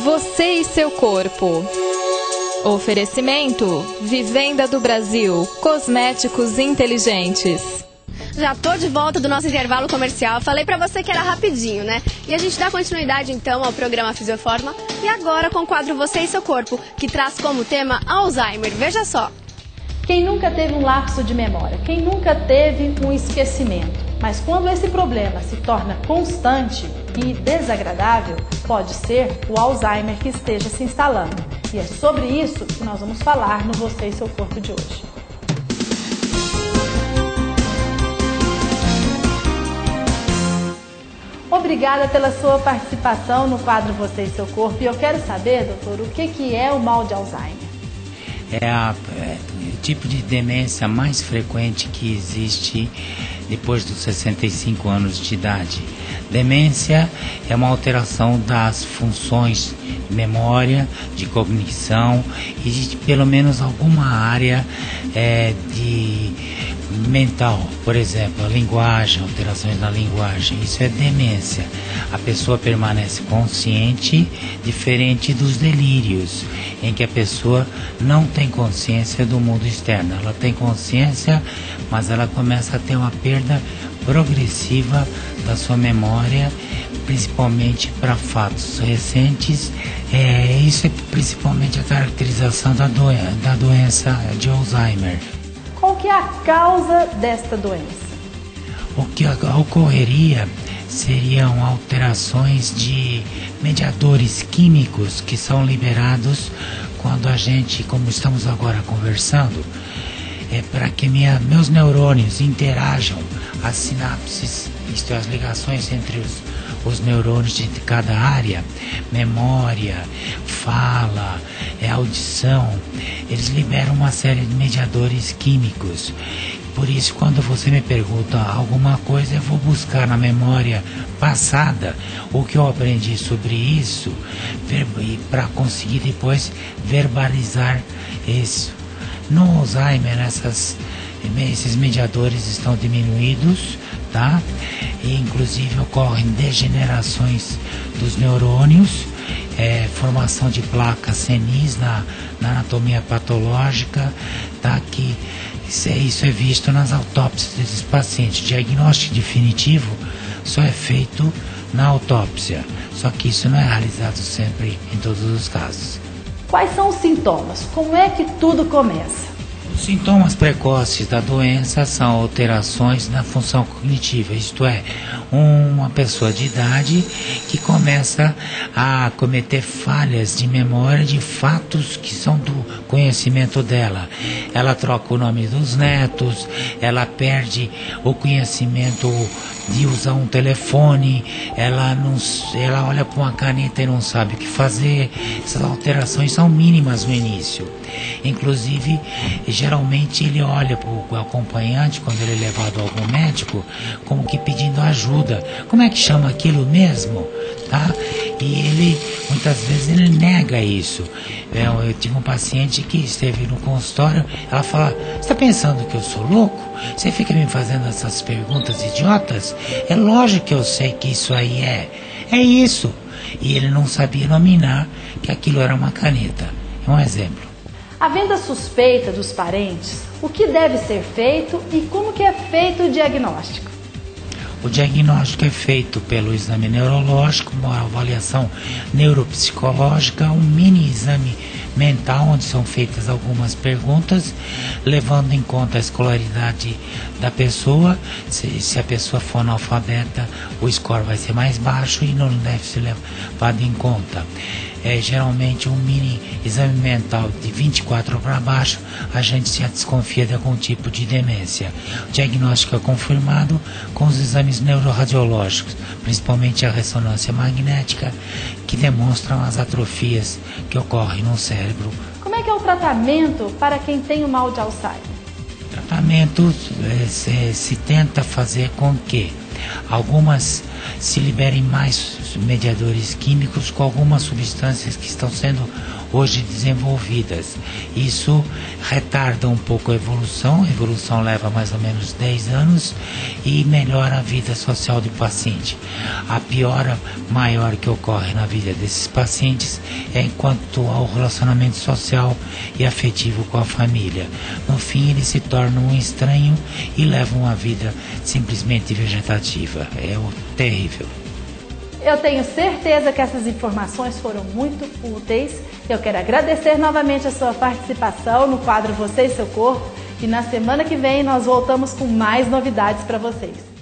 Você e seu corpo. Oferecimento: Vivenda do Brasil, cosméticos inteligentes. Já tô de volta do nosso intervalo comercial. Falei pra você que era rapidinho, né? E a gente dá continuidade então ao programa Fisioforma. E agora com o quadro Você e seu corpo, que traz como tema Alzheimer. Veja só. Quem nunca teve um lapso de memória? Quem nunca teve um esquecimento? Mas quando esse problema se torna constante e desagradável, pode ser o Alzheimer que esteja se instalando. E é sobre isso que nós vamos falar no Você e seu corpo de hoje. Obrigada pela sua participação no quadro Você e seu corpo. E eu quero saber, doutor, o que é o mal de Alzheimer? É o tipo de demência mais frequente que existe depois dos 65 anos de idade. Demência é uma alteração das funções de memória, de cognição e de pelo menos alguma área de mental, por exemplo, a linguagem, alterações na linguagem, isso é demência. A pessoa permanece consciente, diferente dos delírios, em que a pessoa não tem consciência do mundo externo. Ela tem consciência, mas ela começa a ter uma perda progressiva da sua memória, principalmente para fatos recentes. Isso é principalmente a caracterização da doença de Alzheimer. Qual que é a causa desta doença? O que ocorreria seriam alterações de mediadores químicos que são liberados quando a gente, como estamos agora conversando, para que meus neurônios interajam, as sinapses, isto é, as ligações entre os neurônios de cada área, memória, fala, audição, eles liberam uma série de mediadores químicos. Por isso, quando você me pergunta alguma coisa, eu vou buscar na memória passada o que eu aprendi sobre isso, para conseguir depois verbalizar isso. No Alzheimer, esses mediadores estão diminuídos, tá? E inclusive ocorrem degenerações dos neurônios, formação de placas senis na anatomia patológica, tá? Que isso é visto nas autópsias desses pacientes. O diagnóstico definitivo só é feito na autópsia, só que isso não é realizado sempre em todos os casos. Quais são os sintomas? Como é que tudo começa? Os sintomas precoces da doença são alterações na função cognitiva, isto é, uma pessoa de idade que começa a cometer falhas de memória de fatos que são do conhecimento dela. Ela troca o nome dos netos, ela perde o conhecimento de usar um telefone, ela olha para uma caneta e não sabe o que fazer. Essas alterações são mínimas no início. Inclusive, geralmente ele olha para o acompanhante, quando ele é levado a algum médico, como que pedindo ajuda. Como é que chama aquilo mesmo? Tá? E ele, muitas vezes, ele nega isso. Eu tive um paciente que esteve no consultório, ela fala: você está pensando que eu sou louco? Você fica me fazendo essas perguntas idiotas? É lógico que eu sei que isso aí é isso. E ele não sabia nominar que aquilo era uma caneta. É um exemplo. Havendo a suspeita dos parentes, o que deve ser feito e como que é feito o diagnóstico? O diagnóstico é feito pelo exame neurológico, uma avaliação neuropsicológica, um mini exame mental, onde são feitas algumas perguntas, levando em conta a escolaridade da pessoa. Se a pessoa for analfabeta, o score vai ser mais baixo e não deve ser levado em conta. Geralmente um mini exame mental de 24 para baixo, a gente já desconfia de algum tipo de demência. O diagnóstico é confirmado com os exames neuroradiológicos, principalmente a ressonância magnética, que demonstram as atrofias que ocorrem no cérebro. Como é que é o tratamento para quem tem o mal de Alzheimer? O tratamento se tenta fazer com que algumas se liberem mais mediadores químicos com algumas substâncias que estão sendo hoje desenvolvidas. Isso retarda um pouco a evolução leva mais ou menos 10 anos e melhora a vida social do paciente. A piora maior que ocorre na vida desses pacientes é enquanto ao relacionamento social e afetivo com a família. No fim, eles se tornam um estranho e levam uma vida simplesmente vegetativa. É terrível. Eu tenho certeza que essas informações foram muito úteis. Eu quero agradecer novamente a sua participação no quadro Você e Seu Corpo. E na semana que vem nós voltamos com mais novidades para vocês.